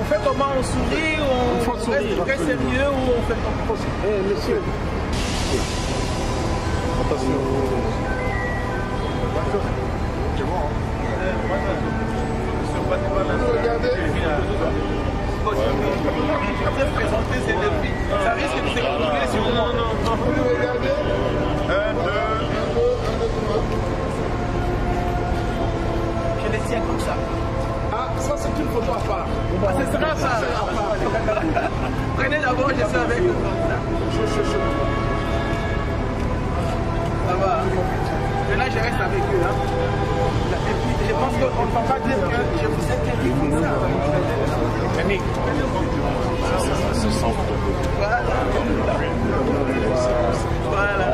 fait comment? On sourit, on reste très sérieux ou on fait comment? Monsieur. Attention. C'est bon. Regardez. Présenter ces défis. Ça risque de se retrouver sur le monde. Regardez. 1, 2. Je les tiens comme ça. Ah, ça c'est une photo à part. Ah, ce sera ça. Prenez d'abord, je suis avec vous. Ça va. Mais là, je reste avec eux. Hein. Et puis, je pense qu'on ne va pas dire que je vous ai interdit comme ça. Annick. Ce centre. Voilà. Voilà.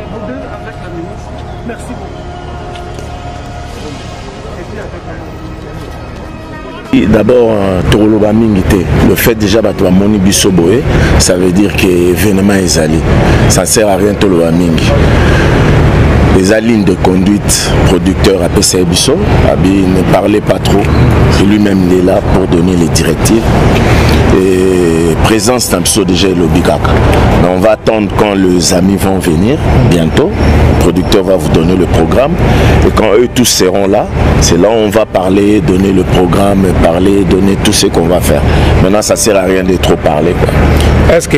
Vous deux avec la ministre. Merci beaucoup. Et puis avec la ministre. D'abord, le fait déjà de Moni Bissoboé, ça veut dire que l'événement est allé. Ça ne sert à rien tout le mingi. Les lignes de conduite, producteur à PCA Bisso, ne parlait pas trop. Lui-même il est là pour donner les directives. Et présence d'un Bisso déjà le Bigaka. On va attendre quand les amis vont venir, bientôt. Le producteur va vous donner le programme. Et quand eux tous seront là, c'est là où on va parler, donner le programme, parler, donner tout ce qu'on va faire. Maintenant, ça ne sert à rien de trop parler. Est-ce que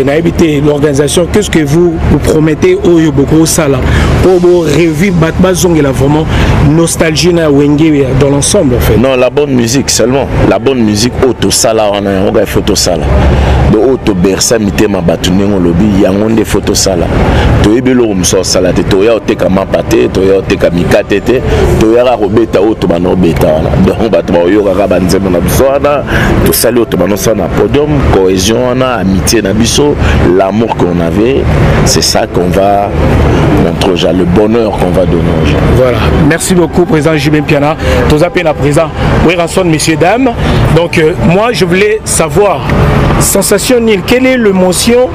l'organisation, qu'est-ce que vous promettez au Yoboko Sala pour revivre Batbazong et la vraiment nostalgie dans l'ensemble en fait? Non, la bonne musique seulement. La bonne musique, Auto Sala, on a photo Sala. De Auto Bersa, Mitema Batuning, on lobby, il y a des photos Sala. Tu es bello, on sort Sala, tu es au Tekama Pate, tu es au Tekami Katete, tu es à Robeta, Auto Mano Beta. Donc, Batba Yoga Banzem, on a besoin, tout ça, Auto Mano Sana Podium, cohésion, on a amitié, l'amour qu'on avait, c'est ça qu'on va montrer aux gens, le bonheur qu'on va donner aux gens. Voilà, merci beaucoup président Jubin Piana, tous appels à présent, oui, rançon messieurs dames. Donc moi je voulais savoir, sensation Nil, quelle est l'émotion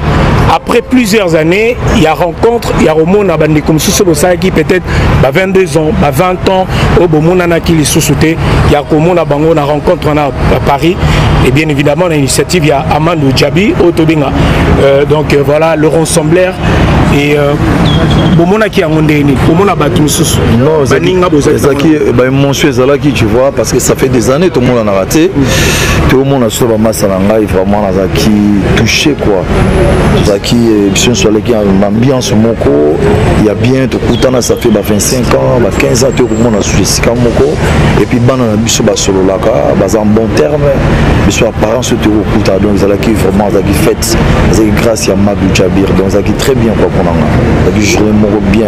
après plusieurs années, il y a rencontre, il y a Romona comme qui peut-être 22 ans, 20 ans, au Bomonana qui les sous-souté, il y a Komona Bango, on a rencontre à Paris, et bien évidemment l'initiative, il y a Amadou Djabi, Otobinga. Donc voilà, Laurent Sembler et Bomona qui a mondé, Bomona Batum Sous. Non, monsieur Zalaki, tu vois, parce que ça fait des années tout le monde en a raté. Tout le monde a sauvé Massalanga, et vraiment Zaki touché quoi. Zaki, sur l'ambiance Moko, il y a bien, tout le ça fait 25 ans, 15 ans, tout le monde a suivi Moko, et puis Banana Bisso Basolo Laka, en bon terme, Bisso apparence au Kuta, donc Zalaki vraiment Zaki fête, Zaki grâce à Madou Djabir, donc Zaki très bien quoi qu'on a. Zaki joué Moko bien,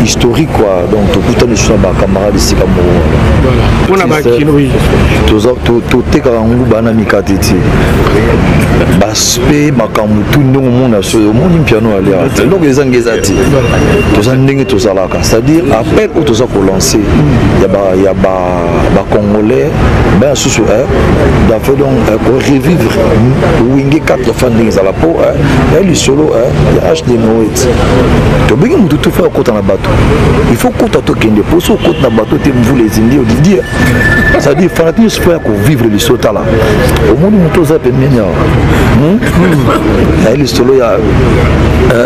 historique quoi, donc tout le monde est camarade ici comme Voilà, on a bakki, oui. Tout est quand on a mis Katiti. Baspé, Makamutu, non, mon piano à l'air. Donc les Angezati, tous en tout ça là. C'est-à-dire, appel ou tout ça pour lancer. Il y a des Congolais, ben sous d'affaire donc pour revivre. Wingi 4 fans à la peau, elle est solo, il y a HD Noët. Tu as besoin de tout faire au côté de la bateau. Il faut qu'on t'attende de pousser au côté de la bateau, tu vous les Indiens, on dit. C'est-à-dire, fanatisme faire pour vivre les sautas là. Au monde où tout ça peut mener. Il y a solo, il y a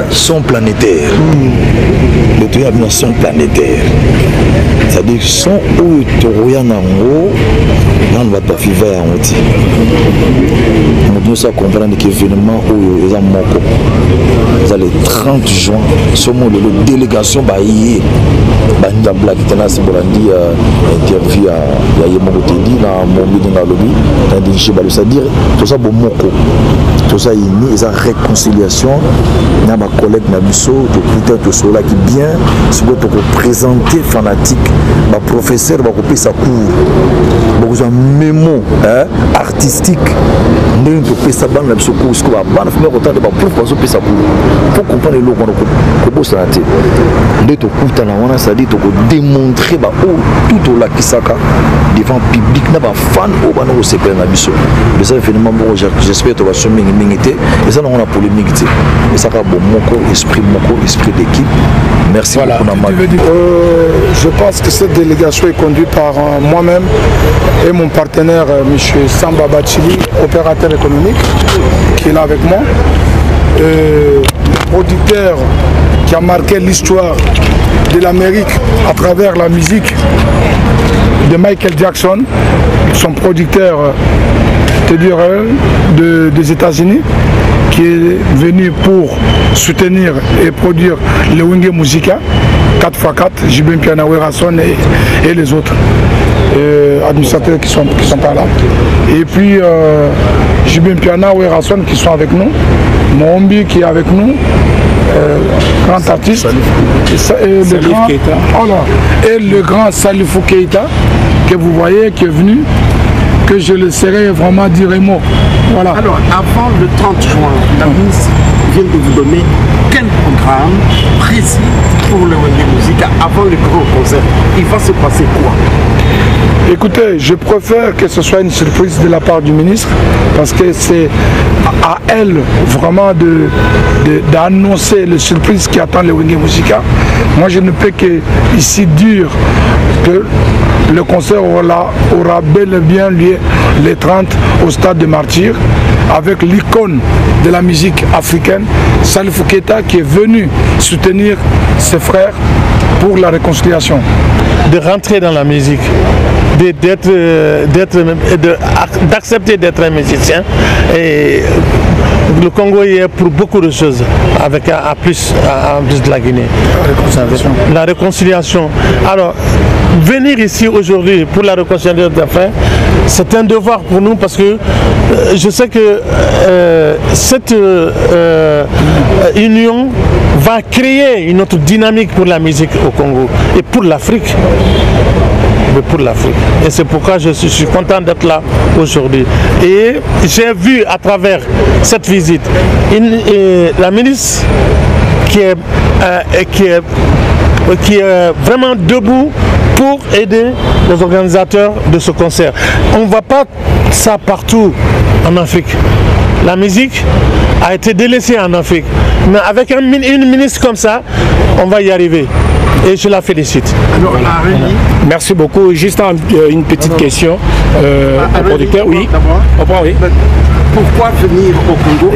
son planétaire. Le tuyau a bien son planétaire. C'est-à-dire son où tu regardes en haut, là on va pas vivre en haut. On doit comprendre que l'événement où ils ont moko. Ils ont le 30 juin, sommes la délégation baillée. Banda Black Tenas Bolandi interview à Yemokotedi dans mon meeting à lobby dans des c'est-à-dire tout ça bon moko. Tout ça il y a réconciliation. Il y a ma collègue Nabiso, tout cela qui bien, c'est pour présenter fanatique, ma professeur va couper sa cour. Beaucoup de mémo artistique ndenge topesa bana na biso cours ko bana fuma kotanda ba prof bazopesa cours faut comprendre le ko kobosana te nde tokutana wana c'est-à-dire démontrer ba tout au lakisaka devant public na ba fan o bana ko sepela na biso de ça finalement bon j'espère to va so mingi te et ça on a polémique te et ça ka bon moko esprit d'équipe. Merci voilà. Beaucoup je pense que cette délégation est conduite par moi-même et mon partenaire M. Samba Bachili, opérateur économique, qui est là avec moi. Producteur qui a marqué l'histoire de l'Amérique à travers la musique de Michael Jackson, son producteur des États-Unis, qui est venu pour soutenir et produire le Wenge Musica 4x4, Jibin Piana, Werason et les autres administrateurs qui sont par là. Et puis Jibin Piana, Werason qui sont avec nous, Mombi qui est avec nous, grand artiste, et le grand Salifou Keita que vous voyez qui est venu, que je laisserai vraiment dire un mot. Voilà. Alors, avant le 30 juin, la ministre vient de vous donner quel programme précis pour le Wenge Musica avant le grand concert. Il va se passer quoi? Écoutez, je préfère que ce soit une surprise de la part du ministre parce que c'est à elle vraiment d'annoncer le surprise qui attend le Wenge Musica. Moi, je ne peux que ici dire que le concert aura bel et bien lieu les 30 au stade de Martyrs avec l'icône de la musique africaine, Salifou Keita, qui est venu soutenir ses frères pour la réconciliation. De rentrer dans la musique, d'accepter d'être un musicien. Et le Congo y est pour beaucoup de choses, avec en plus de la Guinée. La réconciliation. Alors, venir ici aujourd'hui pour la réconciliation des frères, c'est un devoir pour nous parce que je sais que cette union va créer une autre dynamique pour la musique au Congo et pour l'Afrique. Et c'est pourquoi je suis content d'être là aujourd'hui. Et j'ai vu à travers cette visite la ministre qui est vraiment debout pour aider les organisateurs de ce concert. On ne voit pas ça partout en Afrique. La musique a été délaissée en Afrique. Mais avec une ministre comme ça, on va y arriver. Et je la félicite. Alors, merci beaucoup. Juste une petite question au producteur. Oui. Oui. Pourquoi venir au Congo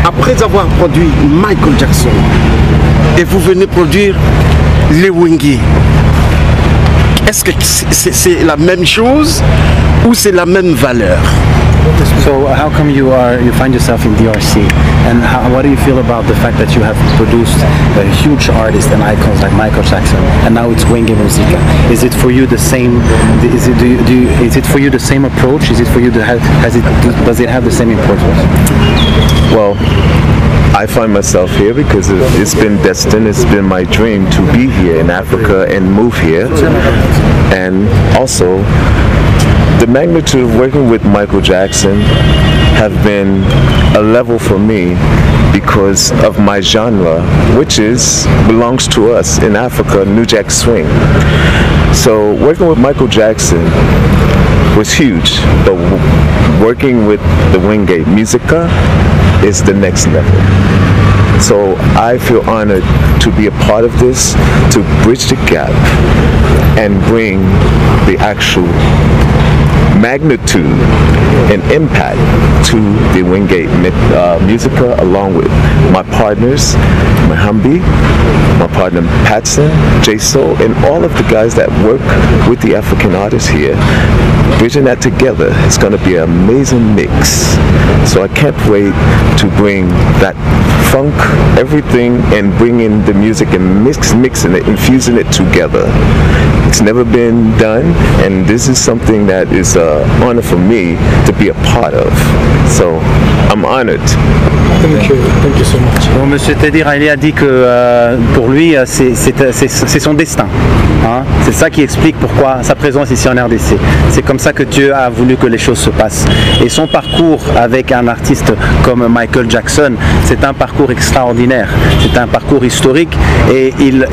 après avoir produit Michael Jackson et vous venez produire les Wenge? Est-ce que c'est la même chose ou c'est la même valeur? So how come you find yourself in DRC, and what do you feel about the fact that you have produced a huge artist and icons like Michael Jackson, and now it's Wenge Musica? Is it for you the same? Is it for you the same approach? Is it for you does it have the same importance? Well, I find myself here because it's been destined, it's been my dream to be here in Africa and move here. And also, the magnitude of working with Michael Jackson have been a level for me because of my genre, which belongs to us in Africa, New Jack Swing. So working with Michael Jackson was huge, but working with the Wenge Musica is the next level. So I feel honored to be a part of this, to bridge the gap and bring the actual magnitude and impact to the Wenge Musica, along with my partners, Mahambi, my partner Patson, J-Soul, and all of the guys that work with the African artists here. Bridging that together, it's going to be an amazing mix. So I can't wait to bring that funk, everything, and bring in the music and mixing it, infusing it together. It's never been done, and this is something that is an honor for me to be a part of. So I'm honored. Thank you so much. Bon, Monsieur Teddy Riley a dit que pour lui, c'est son destin. Hein? C'est ça qui explique pourquoi sa présence ici en RDC. C'est comme ça que Dieu a voulu que les choses se passent. Et son parcours avec un artiste comme Michael Jackson, c'est un parcours extraordinaire. C'est un parcours historique. Et il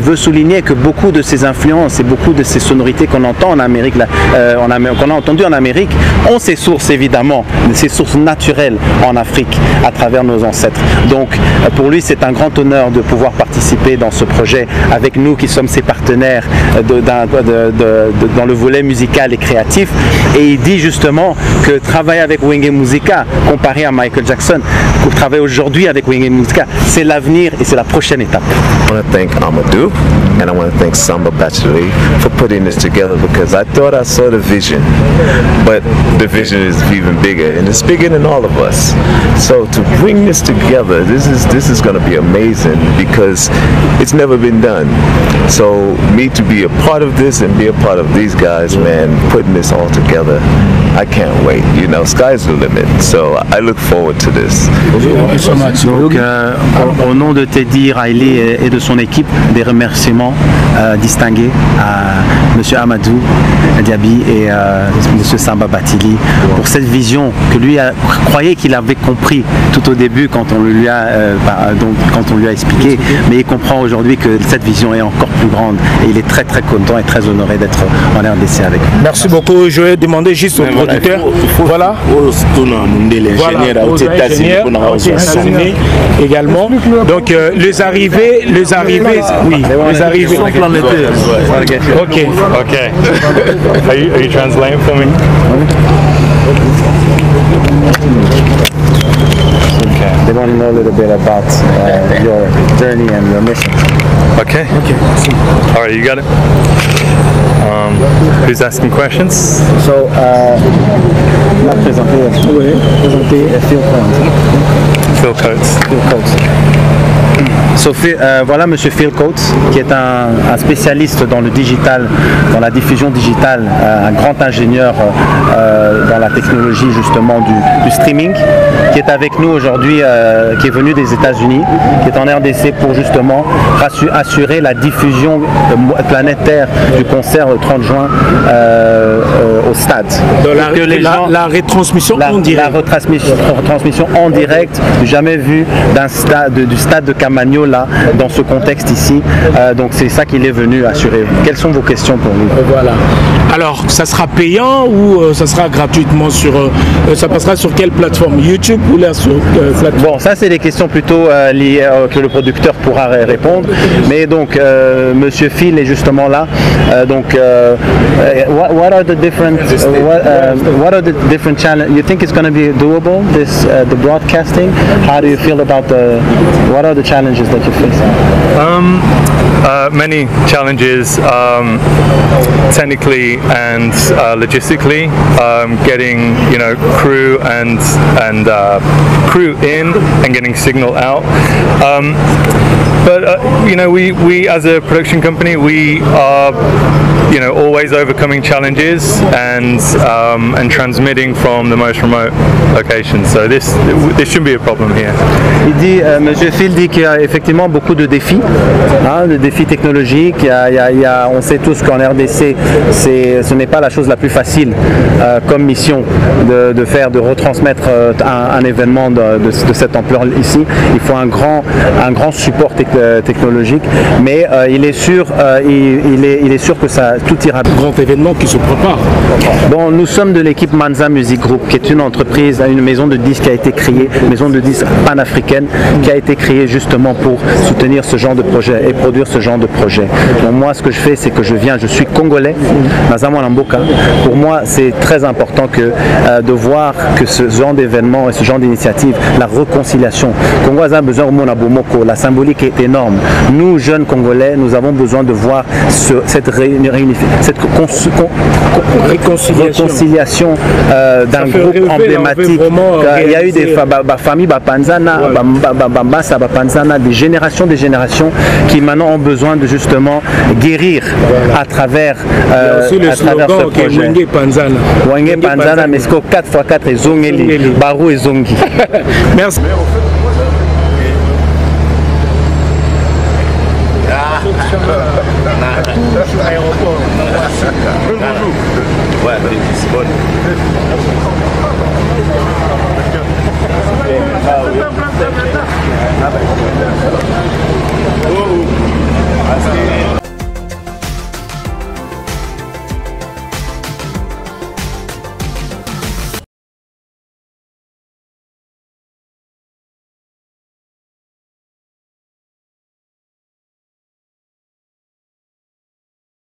veut souligner que beaucoup de ses influences et beaucoup de ces sonorités qu'on entend en Amérique, qu'on a entendues en Amérique, ont ses sources évidemment, ses sources naturelles en Afrique à travers nos ancêtres. Donc pour lui c'est un grand honneur de pouvoir participer dans ce projet avec nous qui sommes ses partenaires dans le volet musical et créatif. Et il dit justement que travailler avec Wenge Musica comparé à Michael Jackson, travailler aujourd'hui avec Wenge Musica, c'est l'avenir et c'est la prochaine étape. I want to thank Amadou and I want to thank Samba Bacheli for putting this together, because I thought I saw the vision, but the vision is even bigger, and it's bigger than all of us. So to bring this together, this is going to be amazing, because it's never been done. So me to be a part of this and be a part of these guys, man, putting this all together, I can't wait. You know, sky's the limit. So I look forward to this. Donc, au nom de Teddy Riley et de son équipe, des remerciements distingués à Monsieur Amadou Diaby et Monsieur Samba Batili pour cette vision que lui croyait qu'il avait compris tout au début quand on lui a expliqué, mais il comprend aujourd'hui que cette vision est encore plus grande et il est très très content et très honoré d'être en RDC avec nous. Merci beaucoup. Je vais demander juste au producteur. Voilà. Aux ingénieurs également. Donc les arrivées, oui, les arrivées. Ok. Are you translating for me? Okay. They want to know a little bit about your journey and your mission. Okay. All right, you got it. Who's asking questions? So, présenter Phil Coates. So, voilà Monsieur Phil Coates, qui est un spécialiste dans le digital, dans la diffusion digitale, un grand ingénieur dans la technologie justement du streaming, qui est avec nous aujourd'hui, qui est venu des États-Unis, qui est en RDC pour justement assurer la diffusion planétaire du concert le 30 juin au stade. La retransmission en direct. La retransmission en direct, jamais vue du stade de Camagno là, dans ce contexte ici. Donc c'est ça qu'il est venu assurer. Quelles sont vos questions pour nous? Voilà. Alors, ça sera payant ou ça sera gratuitement ça passera sur quelle plateforme? YouTube ou là sur plateforme? Bon, ça c'est des questions plutôt liées que le producteur pourra répondre. Mais donc, Monsieur Phil est justement là. What are the different challenges? You think it's going to be doable, the broadcasting? How do you feel about what are the challenges that you face? Many challenges, technically and logistically, getting crew and crew in and getting signal out. But we as a production company, we are always overcoming challenges and transmitting from the most remote locations. So this shouldn't be a problem here. Il dit, Monsieur Phil dit qu'il y a effectivement beaucoup de défis, de défis technologiques. On sait tous qu'en RDC, ce n'est pas la chose la plus facile comme mission de retransmettre un événement de cette ampleur ici. Il faut un grand support technologique, mais il est sûr que tout ira bien. Grand événement qui se prépare. Bon, nous sommes de l'équipe Manza Music Group, qui est une entreprise, une maison de disques qui a été créée, une maison de disques panafricaine qui a été créée justement pour soutenir ce genre de projet et produire ce genre de projet. Donc moi, ce que je fais, c'est que je suis congolais, pour moi, c'est très important de voir que ce genre d'événement et ce genre d'initiative, la réconciliation, Congo a besoin de la symbolique est énorme. Nous, jeunes Congolais, nous avons besoin de voir cette réconciliation d'un groupe emblématique. Il y a eu des familles Bapanzana, en a des générations qui maintenant ont besoin de justement guérir à travers ce projet. Wenge Panzana. Wenge Panzana, mais c'est 4x4 et Zongeli, Barou et Zongi. Merci. Ouais, c'est bon.